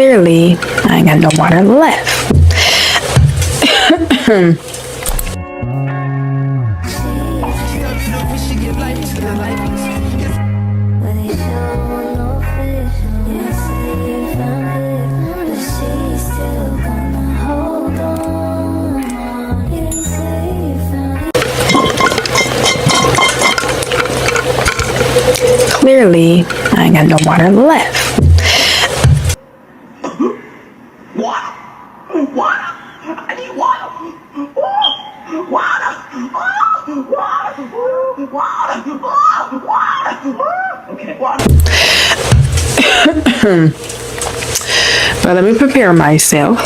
Clearly, I ain't got no water left. Clearly, I ain't got no water left. Water! Water! I need water! Water! Water! Okay, water. But let me prepare myself.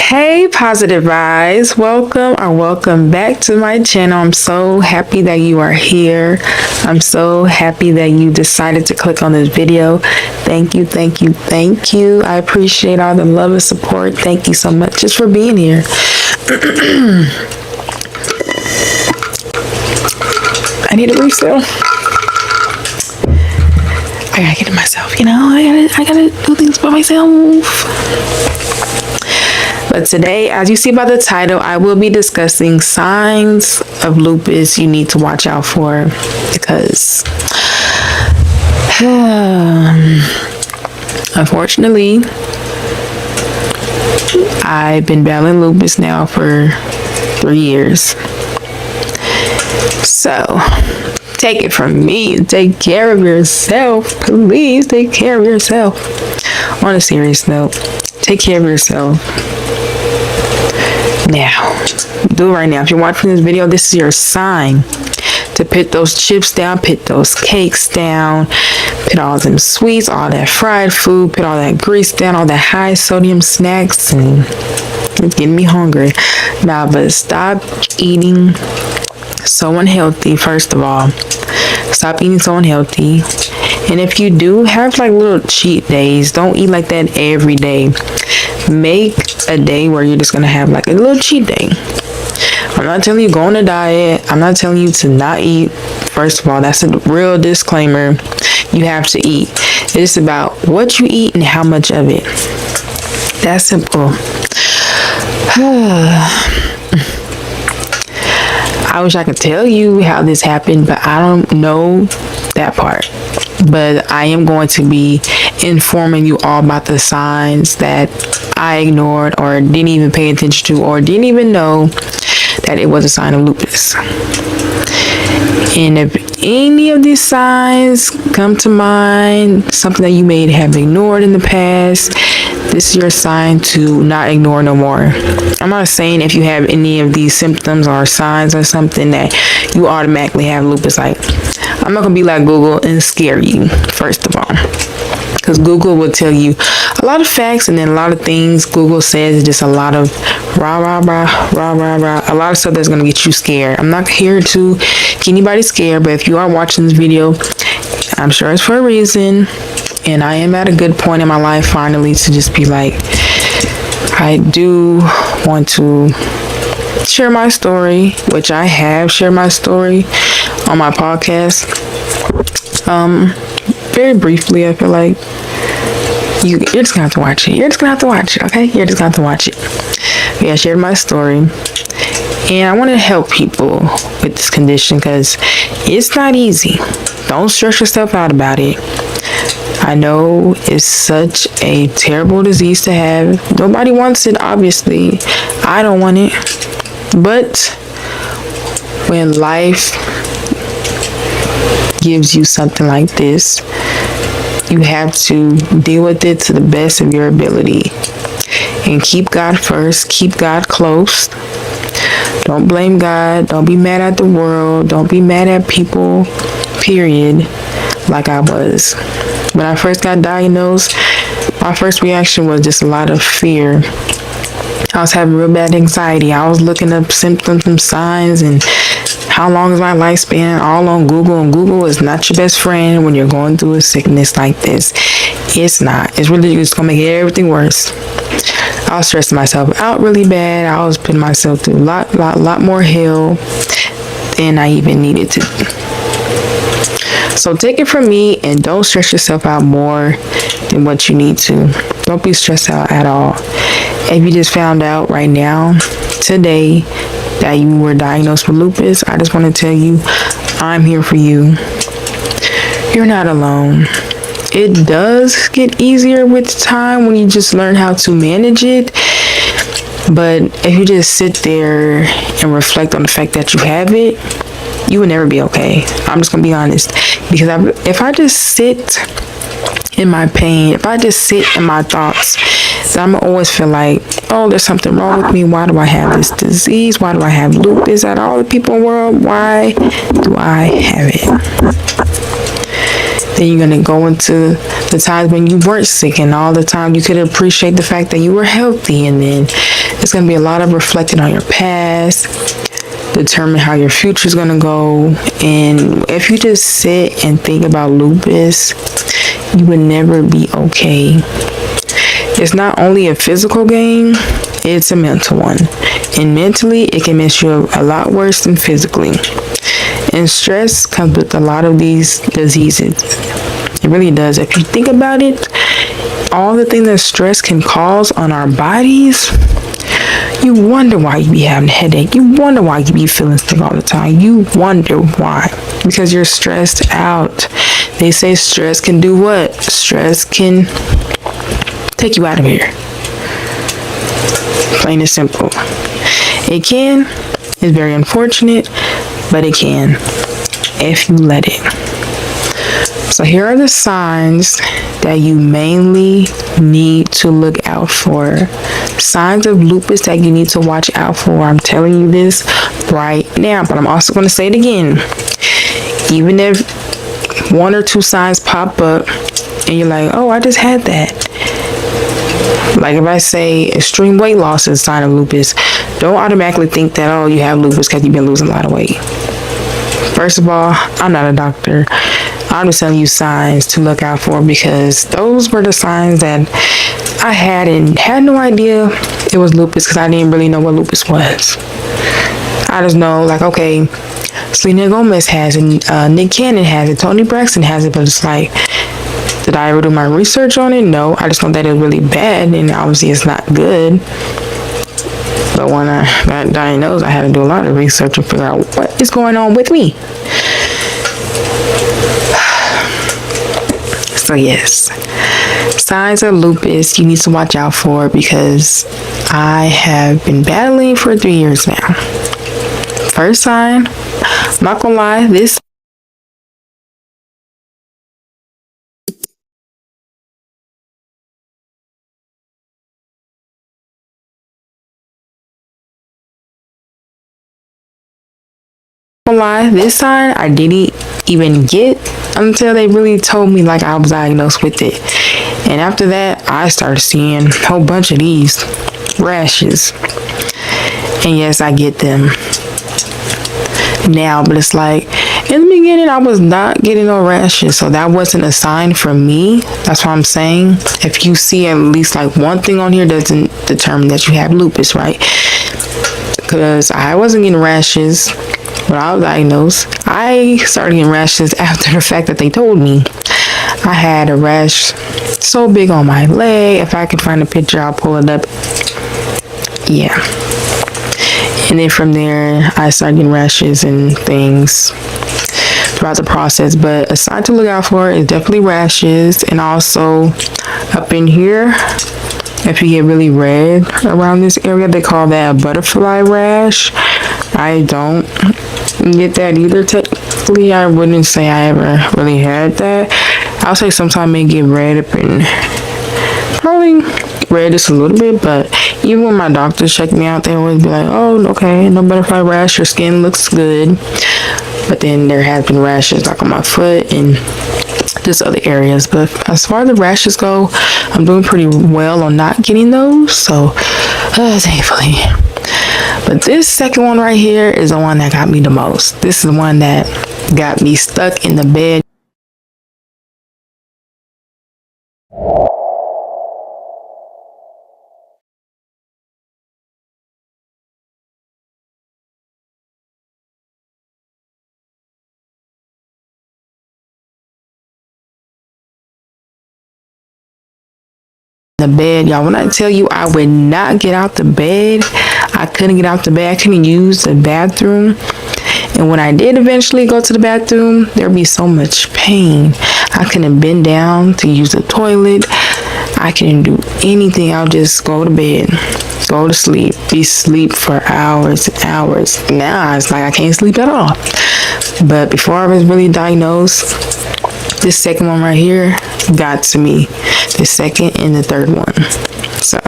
Hey, positive vibes, welcome back to my channel. I'm so happy that you are here. I'm so happy that you decided to click on this video. Thank you. I appreciate all the love and support. Thank you so much just for being here. I need a refill. I gotta get it myself, you know. I gotta do things by myself. But today, as you see by the title, I will be discussing signs of lupus you need to watch out for, because unfortunately, I've been battling lupus now for 3 years. So take it from me, take care of yourself. Please take care of yourself. On a serious note, take care of yourself. Now, do it right now. If you're watching this video, this is your sign to put those chips down, put those cakes down, put all them sweets, all that fried food, put all that grease down, all that high sodium snacks, and it's getting me hungry. Now, but stop eating so unhealthy. First of all, stop eating so unhealthy. And if you do have like little cheat days, don't eat like that every day. Make a day where you're just gonna have like a little cheat day. I'm not telling you go on a diet. I'm not telling you to not eat. First of all, that's a real disclaimer. You have to eat. It's about what you eat and how much of it. That's simple. I wish I could tell you how this happened, but I don't know that part. But I am going to be informing you all about the signs that I ignored or didn't even pay attention to or didn't even know that it was a sign of lupus. And if any of these signs come to mind, something that you may have ignored in the past, this is your sign to not ignore no more. I'm not saying if you have any of these symptoms or signs or something that you automatically have lupus. Like, I'm not gonna be like Google and scare you, first of all, because Google will tell you a lot of facts, and then a lot of things Google says is just a lot of rah, a lot of stuff that's gonna get you scared. I'm not here to get anybody scared, but if you are watching this video, I'm sure it's for a reason. And I am at a good point in my life finally to just be like, I do want to share my story, which I have shared my story on my podcast. Very briefly, I feel like you're just gonna have to watch it. You're just gonna have to watch it, okay? You're just gonna have to watch it. Yeah, I shared my story. And I want to help people with this condition because it's not easy. Don't stress yourself out about it. I know it's such a terrible disease to have. Nobody wants it, obviously. I don't want it. But when life gives you something like this, you have to deal with it to the best of your ability. And keep God first. Keep God close. Don't blame God. Don't be mad at the world. Don't be mad at people, period, like I was. When I first got diagnosed, my first reaction was just a lot of fear. I was having real bad anxiety. I was looking up symptoms and signs and how long is my lifespan all on Google. And Google is not your best friend when you're going through a sickness like this. It's not. It's really just going to make everything worse. I was stressing myself out really bad. I was putting myself through a lot more hell. than I even needed to. So take it from me and don't stress yourself out more than what you need to. Don't be stressed out at all. If you just found out right now, today, that you were diagnosed with lupus, I just want to tell you, I'm here for you. You're not alone. It does get easier with time when you just learn how to manage it. But if you just sit there and reflect on the fact that you have it, you will never be okay. I'm just gonna be honest, because if I just sit in my pain, if I just sit in my thoughts, then I'm always feel like, oh, there's something wrong with me. Why do I have this disease? Why do I have lupus? Out of all the people in the world, why do I have it? Then you're gonna go into the times when you weren't sick and all the time you could appreciate the fact that you were healthy, and then it's gonna be a lot of reflecting on your past, determine how your future is gonna go. And if you just sit and think about lupus, you would never be okay. It's not only a physical game, it's a mental one. And mentally, it can mess you up a lot worse than physically. And stress comes with a lot of these diseases. It really does. If you think about it, all the things that stress can cause on our bodies, you wonder why you be having a headache. You wonder why you be feeling sick all the time. You wonder why. Because you're stressed out. They say stress can do what? Stress can take you out of here. Plain and simple. It can. It's very unfortunate, but it can if you let it. So here are the signs that you mainly need to look out for. Signs of lupus that you need to watch out for. I'm telling you this right now, but I'm also going to say it again. Even if one or two signs pop up and you're like, oh, I just had that. Like if I say extreme weight loss is a sign of lupus, don't automatically think that, oh, you have lupus because you've been losing a lot of weight. First of all, I'm not a doctor. I'm just telling you signs to look out for, because those were the signs that I had and had no idea it was lupus, because I didn't really know what lupus was. I just know, like, okay, Selena Gomez has it, Nick Cannon has it, Toni Braxton has it, but it's like, did I ever do my research on it? No. I just know that it was really bad, and obviously it's not good. But when I got diagnosed, I had to do a lot of research and figure out what is going on with me. So yes, signs of lupus you need to watch out for, because I have been battling for 3 years now. First sign, I'm not gonna lie, this sign I didn't even get until they really told me like I was diagnosed with it. And after that, I started seeing a whole bunch of these rashes. And yes, I get them now, but it's like in the beginning I was not getting no rashes, so that wasn't a sign for me. That's what I'm saying. If you see at least like one thing on here, doesn't determine that you have lupus, right? Because I wasn't getting rashes when I was diagnosed. I started getting rashes after the fact that they told me. I had a rash so big on my leg. If I can find a picture, I'll pull it up. Yeah. And then from there, I started getting rashes and things throughout the process. But a sign to look out for is definitely rashes. And also up in here, if you get really red around this area, they call that a butterfly rash. I don't get that either. Technically, I wouldn't say I ever really had that. I'll say sometimes it may get red up in, probably red just a little bit, but even when my doctors check me out, they always be like, oh, okay, no butterfly rash, your skin looks good. But then there has been rashes like on my foot and just other areas. But as far as the rashes go, I'm doing pretty well on not getting those, so thankfully. But this second one right here is the one that got me the most. This is the one that got me stuck in the bed the bed, y'all. When I tell you I would not get out the bed, I couldn't get out the bed. I couldn't use the bathroom. And when I did eventually go to the bathroom, there'd be so much pain. I couldn't bend down to use the toilet. I couldn't do anything. I'll just go to bed, go to sleep, be sleep for hours and hours. Now it's like I can't sleep at all. But before I was really diagnosed, this second one right here got to me. The second and the third one. So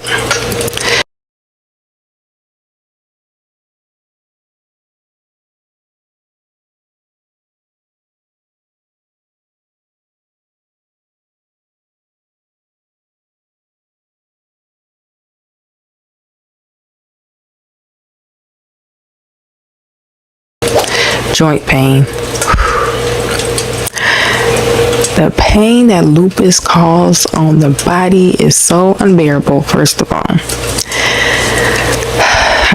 joint pain. The pain that lupus causes on the body is so unbearable, first of all.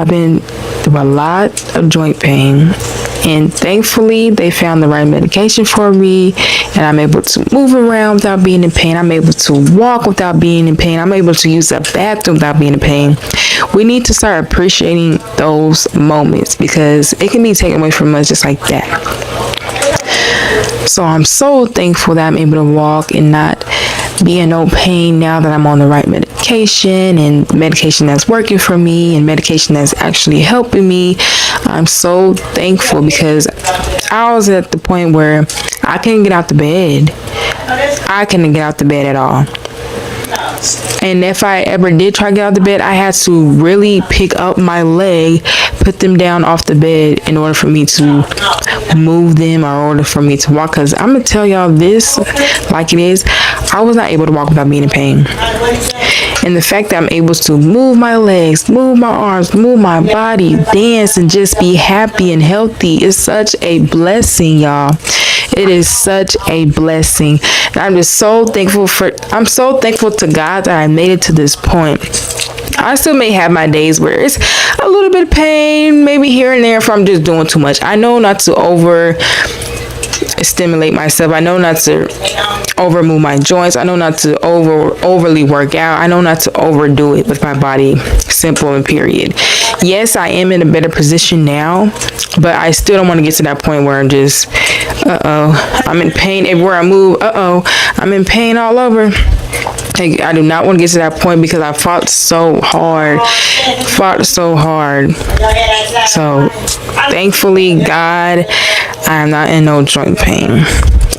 I've been through a lot of joint pain, and thankfully they found the right medication for me, and I'm able to move around without being in pain. I'm able to walk without being in pain. I'm able to use the bathroom without being in pain. We need to start appreciating those moments because it can be taken away from us just like that. So I'm so thankful that I'm able to walk and not be in no pain now that I'm on the right medication, and medication that's working for me and medication that's actually helping me. I'm so thankful because I was at the point where I couldn't get out the bed. I couldn't get out the bed at all. And if I ever did try to get out of the bed, I had to really pick up my leg, put them down off the bed in order for me to move them or in order for me to walk. Because I'm going to tell y'all this like it is. I was not able to walk without being in pain. And the fact that I'm able to move my legs, move my arms, move my body, dance, and just be happy and healthy is such a blessing, y'all. It is such a blessing. And I'm so thankful to God that I made it to this point. I still may have my days where it's a little bit of pain, maybe here and there if I'm just doing too much. I know not to stimulate myself. I know not to over move my joints. I know not to overly work out. I know not to overdo it with my body. Simple and period. Yes, I am in a better position now, but I still don't want to get to that point where I'm just I'm in pain everywhere I move. I'm in pain all over. I do not want to get to that point because I fought so hard. So thankfully, God, I am not in no joint pain.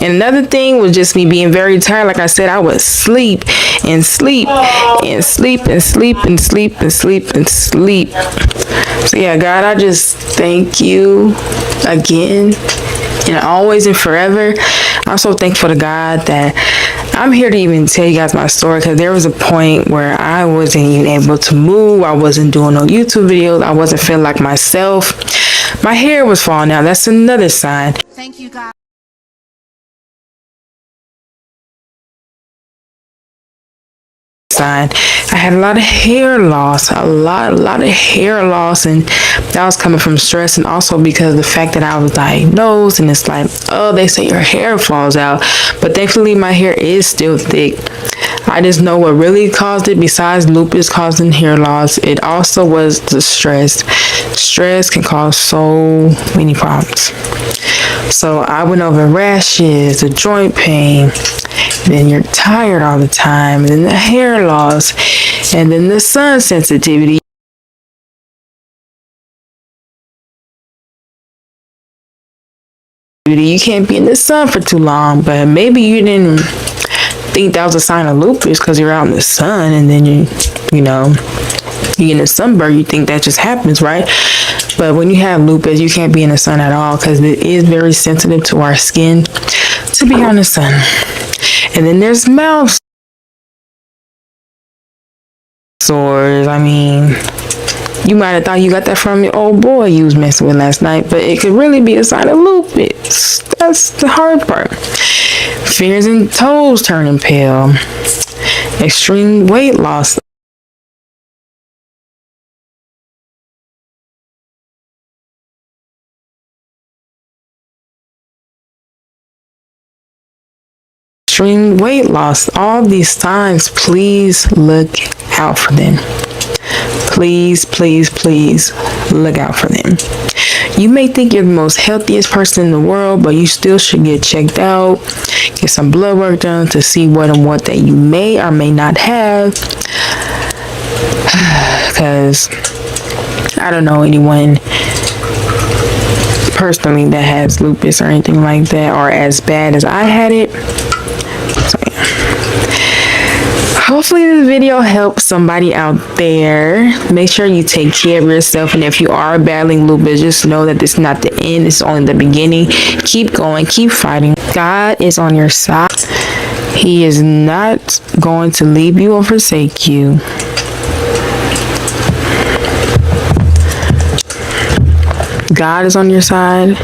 And another thing was just me being very tired. Like I said, I would sleep and sleep and sleep and sleep and sleep and sleep and sleep. So yeah, God, I just thank you again and always and forever. I'm so thankful to God that I'm here to even tell you guys my story, because there was a point where I wasn't even able to move. I wasn't doing no YouTube videos. I wasn't feeling like myself. My hair was falling out. That's another sign. Thank you, God. I had a lot of hair loss, a lot of hair loss, and that was coming from stress, and also because of the fact that I was diagnosed, and it's like, oh, they say your hair falls out, but thankfully my hair is still thick. I just know what really caused it, besides lupus causing hair loss, it also was the stress. Stress can cause so many problems. So I went over rashes, the joint pain, then you're tired all the time, and then the hair loss, and then the sun sensitivity. You can't be in the sun for too long, but maybe you didn't think that was a sign of lupus because you're out in the sun, and then you get a sunburn, you think that just happens, right? But when you have lupus, you can't be in the sun at all because it is very sensitive to our skin to be on the sun. And then there's mouth sores. I mean, you might have thought you got that from your old boy you was messing with last night, but it could really be a sign of lupus. That's the hard part. Fingers and toes turning pale. Extreme weight loss. extreme weight loss, all these signs, please look out for them. Please, please, please look out for them. You may think you're the most healthiest person in the world, but you still should get checked out, get some blood work done to see what and what that you may or may not have. Because I don't know anyone personally that has lupus or anything like that, or as bad as I had it. So yeah. Hopefully this video helps somebody out there. Make sure you take care of yourself, and if you are battling lupus, just know that this is not the end, it's only the beginning. Keep going, keep fighting. God is on your side. He is not going to leave you or forsake you. God is on your side.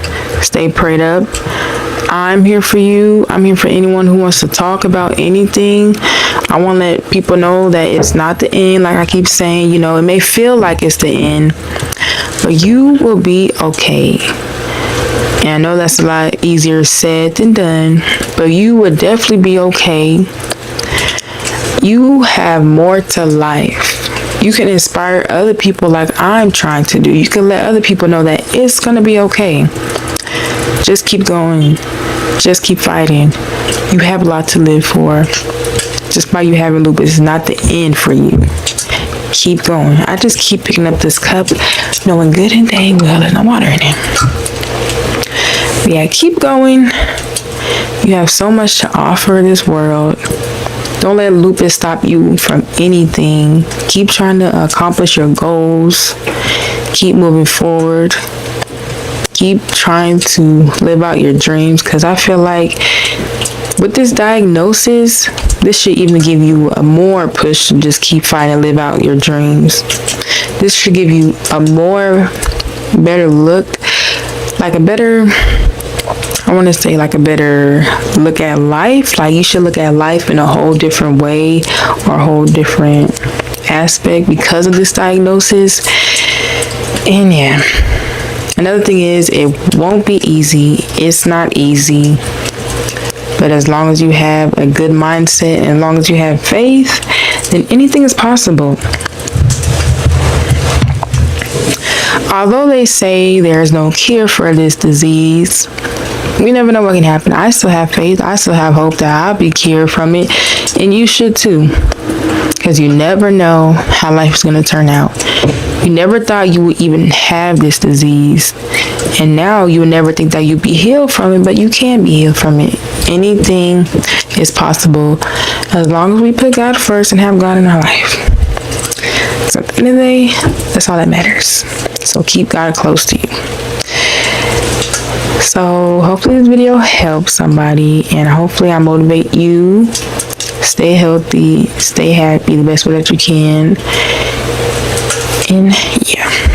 Stay prayed up. I'm here for you. I'm here for anyone who wants to talk about anything. I want to let people know that it's not the end. Like I keep saying, you know, it may feel like it's the end, but you will be okay. And I know that's a lot easier said than done, but you will definitely be okay. You have more to life. You can inspire other people like I'm trying to do. You can let other people know that it's going to be okay. Just keep going. Just keep fighting. You have a lot to live for. Just by you having lupus is not the end for you. Keep going. I just keep picking up this cup, knowing good and dang well there's no water in it. But yeah, keep going. You have so much to offer this world. Don't let lupus stop you from anything. Keep trying to accomplish your goals. Keep moving forward. Keep trying to live out your dreams, because I feel like with this diagnosis, this should even give you a more push to just keep fighting and live out your dreams. This should give you a more better look, like a better, I want to say like a better look at life. Like you should look at life in a whole different way or a whole different aspect because of this diagnosis. And yeah, another thing is it won't be easy. It's not easy. But as long as you have a good mindset and as long as you have faith, then anything is possible. Although they say there is no cure for this disease, we never know what can happen. I still have faith. I still have hope that I'll be cured from it. And you should too. Because you never know how life is going to turn out. You never thought you would even have this disease. And now you would never think that you'd be healed from it. But you can be healed from it. Anything is possible as long as we put God first and have God in our life. So at the end of the day, that's all that matters. So keep God close to you. So hopefully this video helps somebody, and hopefully I motivate you. Stay healthy, stay happy the best way that you can. And yeah.